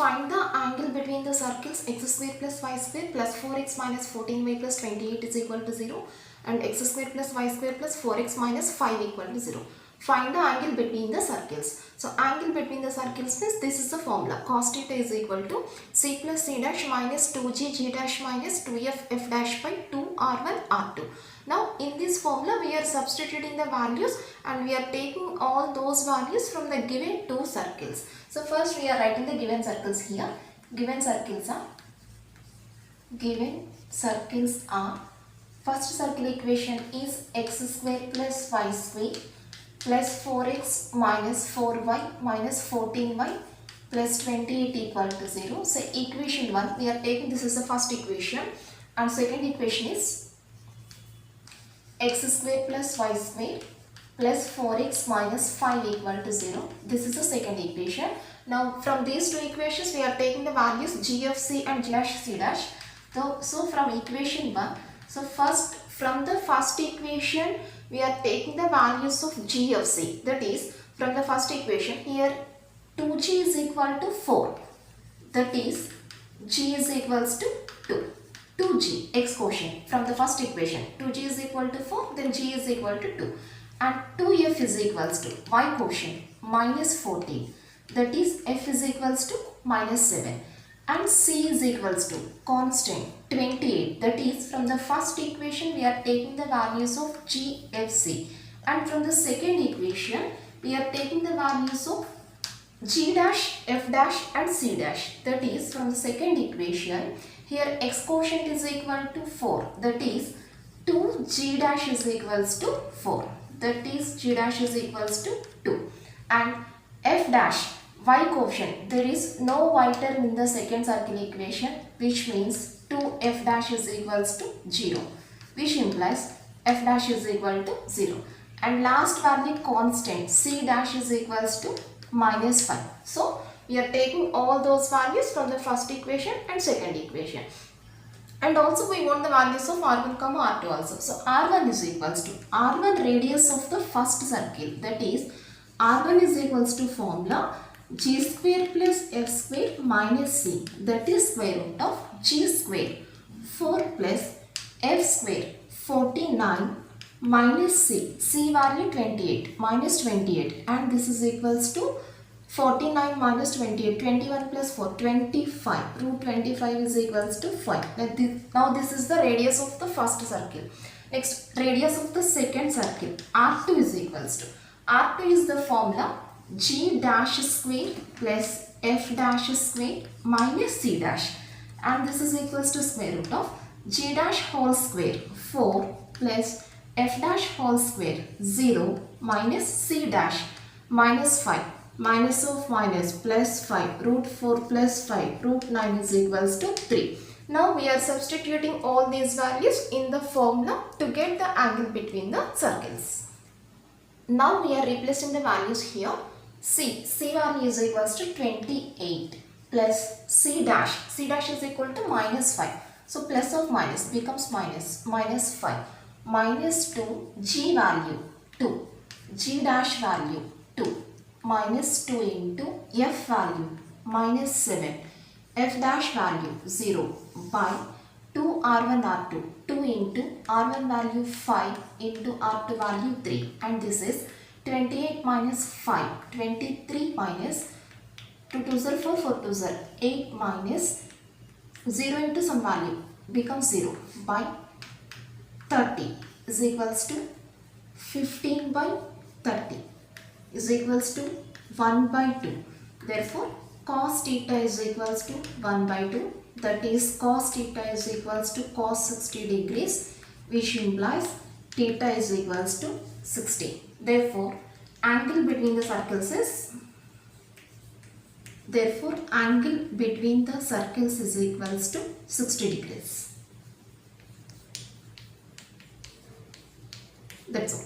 Find the angle between the circles x square plus y square plus 4x minus 14y plus 28 is equal to 0 and x square plus y square plus 4x minus 5 equal to 0. Find the angle between the circles. So angle between the circles means this is the formula. Cos theta is equal to c plus c dash minus 2g g dash minus 2f f dash by 2r1 r2. Now in this formula we are substituting the values and we are taking all those values from the given two circles. So first we are writing the given circles here. Given circles are first circle equation is x square plus y square plus 4x minus 4y minus 14y plus 28 equal to 0. So equation 1 we are taking, this is the first equation, and second equation is x square plus y square plus 4x minus 5 equal to 0. This is the second equation. Now from these two equations we are taking the values g of c and g dash c dash. So from equation 1, so first from the first equation we are taking the values of g of c. That is, from the first equation here 2g is equal to 4. That is, g is equals to 2. 2g x quotient from the first equation. 2g is equal to 4, then g is equal to 2. And 2f is equals to y quotient minus 14. That is, f is equals to minus 7. And c is equals to constant 28. That is, from the first equation we are taking the values of g, f, c. And from the second equation we are taking the values of g dash, f dash and c dash. That is, from the second equation here x quotient is equal to 4. That is, 2g dash is equals to 4. That is, g dash is equals to 2. And f dash, y quotient, there is no y term in the second circle equation, which means 2f dash is equals to 0, which implies f dash is equal to 0. And last value constant c dash is equals to minus 5. So we are taking all those values from the first equation and second equation. And also we want the values of r1 comma r2 also. So r1 is equals to r1 radius of the first circle. That is, r1 is equals to formula g square plus f square minus c. That is square root of g square 4 plus f square 49 minus c. C value 28 minus 28, and this is equals to 49 minus 28, 21 plus 4, 25. Root 25 is equals to 5. Now this is the radius of the first circle. Next, radius of the second circle, R2 is equals to, R2 is the formula g dash square plus f dash square minus c dash. And this is equals to square root of g dash whole square 4 plus f dash whole square 0 minus c dash minus 5. Minus of minus plus 5, root 4 plus 5, root 9 is equals to 3. Now we are substituting all these values in the formula to get the angle between the circles. Now we are replacing the values here. C value is equals to 28 plus c dash is equal to minus 5. So plus of minus becomes minus 5, minus 2, g value 2, g dash value 2. Minus 2 into f value minus 7, f dash value 0 by 2 r1 r2, 2 into r1 value 5 into r2 value 3, and this is 28 minus 5, 23 minus 2 2s are 4, 4 2s are 8 minus 0 into some value becomes 0 by 30 is equals to 15 by 30 is equals to 1 by 2. Therefore, cos theta is equals to 1 by 2. That is, cos theta is equals to cos 60 degrees, which implies theta is equals to 60. Therefore, angle between the circles is equals to 60 degrees. That's all.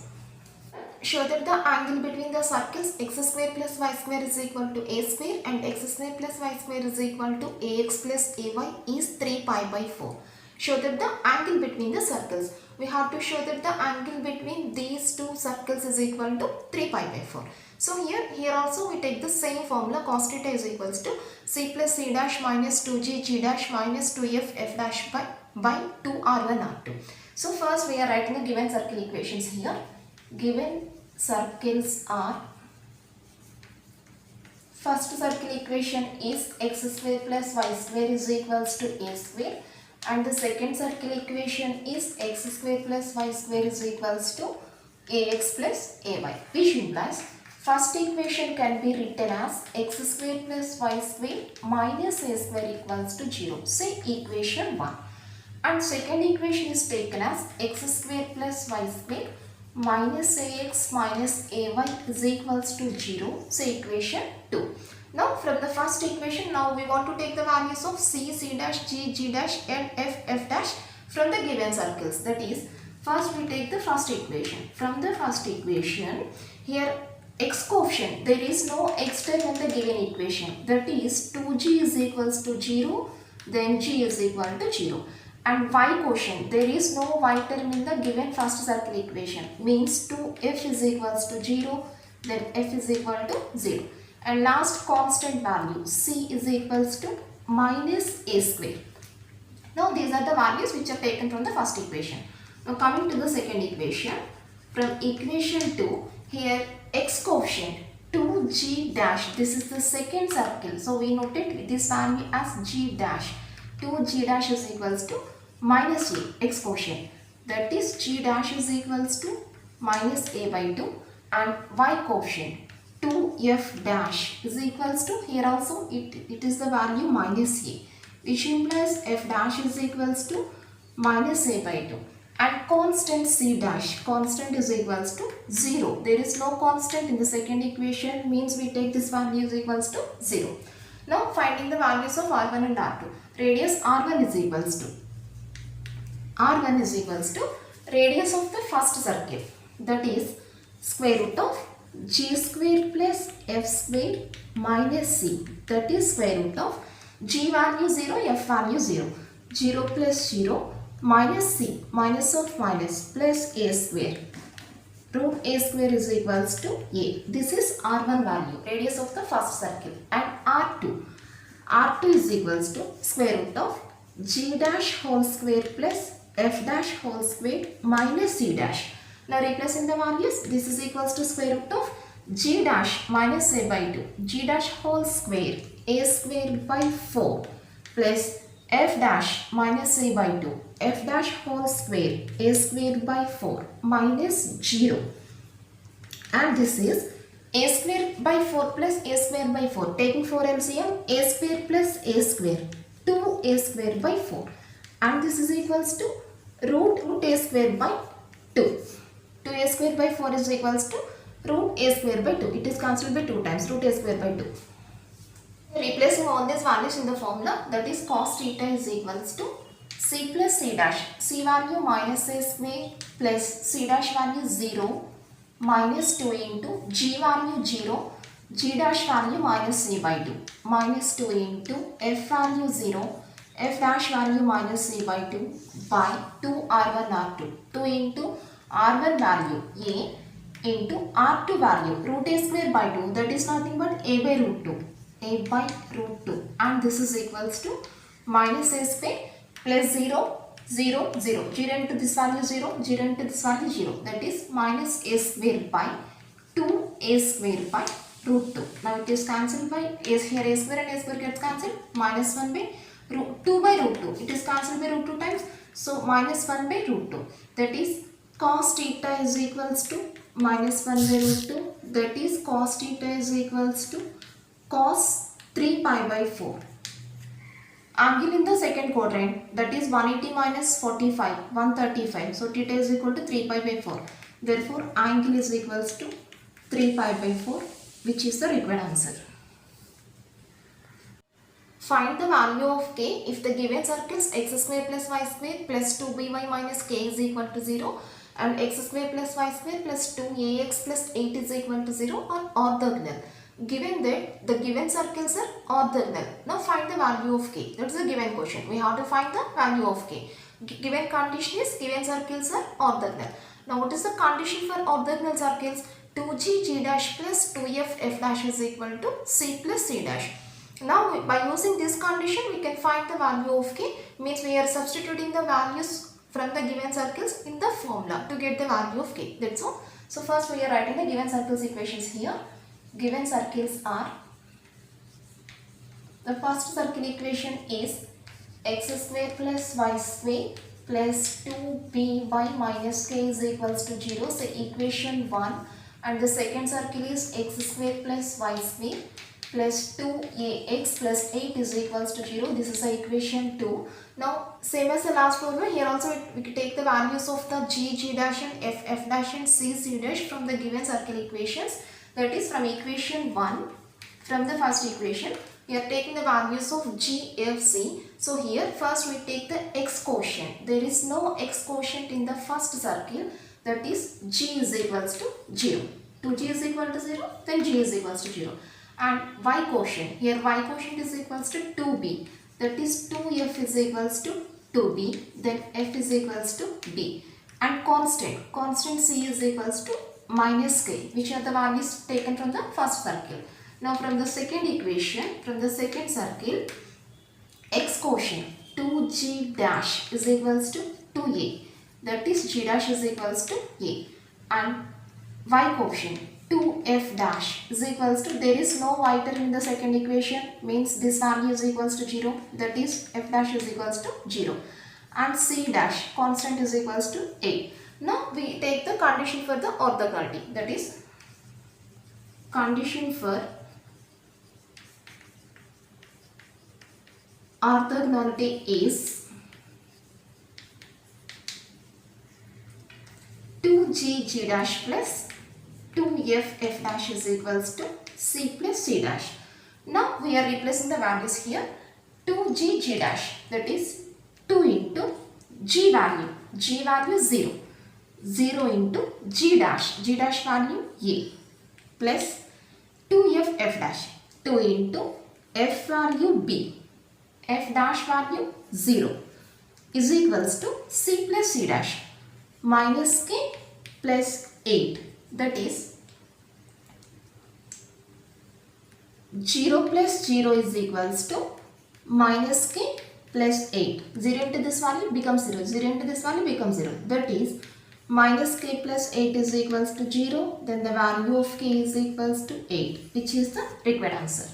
Show that the angle between the circles x square plus y square is equal to a square and x square plus y square is equal to ax plus ay is 3 pi by 4. Show that the angle between the circles. we have to show that the angle between these two circles is equal to 3 pi by 4. So here also we take the same formula, cos theta is equals to c plus c dash minus 2g g dash minus 2f f dash by 2r1 r2. So first we are writing the given circle equations here. Given circles are, first circle equation is x square plus y square is equals to a square, and the second circle equation is x square plus y square is equals to ax plus ay, which implies first equation can be written as x square plus y square minus a square equals to 0, say equation 1, and second equation is taken as x square plus y square minus ax minus ay is equals to 0, say equation 2. Now from the first equation, now we want to take the values of c, c dash, g, g dash and f, f dash from the given circles. That is, first we take the first equation. From the first equation, here x coefficient, there is no x term in the given equation. That is 2g is equals to 0, then g is equal to 0. And y quotient, there is no y term in the given first circle equation, means 2f is equals to 0, then f is equal to 0. And last constant value, c is equals to minus a square. Now these are the values which are taken from the first equation. Now coming to the second equation, from equation 2, here x coefficient 2g dash, this is the second circle, so we noted this value as g dash. 2g dash is equals to minus a, x quotient, that is g dash is equals to minus a by 2, and y quotient 2f dash is equals to, here also it is the value minus a, which implies f dash is equals to minus a by 2, and constant c dash, constant is equals to 0. There is no constant in the second equation, means we take this value is equals to 0. Now finding the values of r1 and r2. Radius r1 is equals to, r1 is equals to radius of the first circle, that is square root of g square plus f square minus c, that is square root of g value 0, f value 0, 0 plus 0 minus c, minus of minus, plus a square, root a square is equals to a. This is r1 value, radius of the first circle, and r2. r2 is equals to square root of g dash whole square plus f dash whole square minus c dash. Now replacing the values, this is equals to square root of g dash minus a by 2, g dash whole square, a square by 4 plus f dash minus a by 2, f dash whole square, a square by 4 minus 0, and this is a square by 4 plus a square by 4, taking 4 LCM, a square plus a square, 2a square by 4, and this is equals to root a square by 2. 2a square by 4 is equals to root a square by 2. It is cancelled by 2 times, root a square by 2. Replacing all these values in the formula, that is cos theta is equals to c plus c dash, c value minus a square plus c dash value 0 minus 2 into g value 0, g dash value minus a by 2, minus 2 into f value 0, f dash value minus a by 2 by 2 r1 r2, 2 into r1 value a into r2 value root a square by 2, that is nothing but a by root 2, a by root 2, and this is equals to minus a square plus 0, 0, 0, 0 into this value 0, 0 into this value 0, that is minus a square by 2a square by root 2. Now it is cancelled by, here a square and a square gets cancelled, minus 1 by root 2 by root 2, it is cancelled by root 2 times, so minus 1 by root 2, that is cos theta is equals to minus 1 by root 2, that is cos theta is equals to cos 3 pi by 4. Angle in the second quadrant, that is 180 minus 45, 135, so theta is equal to 3 pi by 4. Therefore angle is equals to 3 pi by 4, which is the required answer. Find the value of k if the given circles x square plus y square plus 2by minus k is equal to 0 and x square plus y square plus 2ax plus 8 is equal to 0 are orthogonal. Given that the given circles are orthogonal, now find the value of k. That is the given question. We have to find the value of k. Given condition is given circles are orthogonal. Now what is the condition for orthogonal circles? 2g g dash plus 2f f dash is equal to c plus c dash. Now by using this condition we can find the value of k, means we are substituting the values from the given circles in the formula to get the value of k. That's all. So first we are writing the given circles equations here. Given circles are, the first circle equation is x square plus y square plus 2by minus k is equals to 0. So equation 1. And the second circle is x square plus y square plus 2ax plus 8 is equals to 0. This is the equation 2. Now same as the last formula, here also we can take the values of the g dash and f dash and c dash from the given circle equations. That is from equation 1, from the first equation we are taking the values of g, f, c. So here first we take the x quotient. There is no x quotient in the first circle, that is g is equals to 0. 2g is equal to 0, then g is equals to 0. And y quotient, here y quotient is equals to 2b, that is 2f is equals to 2b, then f is equals to b. And constant c is equals to minus k, which are the values taken from the first circle. Now from the second equation, from the second circle, x quotient 2g dash is equals to 2a, that is g dash is equals to a. And y quotient 2f dash is equals to, there is no y term in the second equation, means this value is equals to 0, that is f dash is equals to 0. And c dash constant is equals to 8. Now we take the condition for the orthogonality, that is condition for orthogonality is 2g g dash plus 2f f dash is equals to c plus c dash. Now we are replacing the values here. 2g g dash, that is 2 into g value 0, 0 into g dash value a, plus 2f f dash, 2 into f value b, f dash value 0 is equals to c plus c dash minus k plus 8, that is 0 plus 0 is equals to minus k plus 8. 0 into this value becomes 0, 0 into this value becomes 0, that is minus k plus 8 is equals to 0, then the value of k is equals to 8, which is the required answer.